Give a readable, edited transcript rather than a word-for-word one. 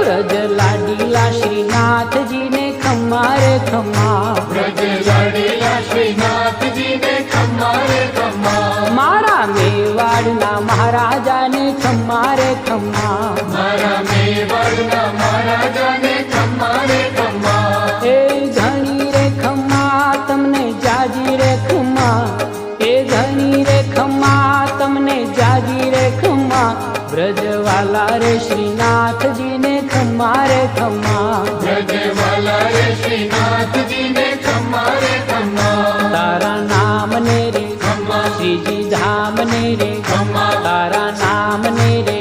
વ્રજ લાડીલા શ્રીનાથજી ને ખમ્મા રે ખમ્મા, વ્રજ લાડીલા શ્રીનાથજી ને ખમ્મા રે ખમ્મા, મારા મેવાડના મહારાજાને ખમ્મા રે ખમ્મા, મારા મેવાડના મહારાજાને ખમ્મા રે ખમ્મા, એ ધણી રે ખમ્મા તમને જાજી રે ખમ્મા, એ ધણી રે ખમ્મા તમને જાજી રે ખમ્મા, વ્રજવાલા રે શ્રીનાથજી ને ખમ્મા રે ખમ્મા, વ્રજવાલા રે શ્રીનાથજી ને ખમ્મા રે ખમ્મા, તારા નામ ને રે ખમ્મા, શ્રીજી ધામ ને રે ખમ્મા, તારા નામ ને રે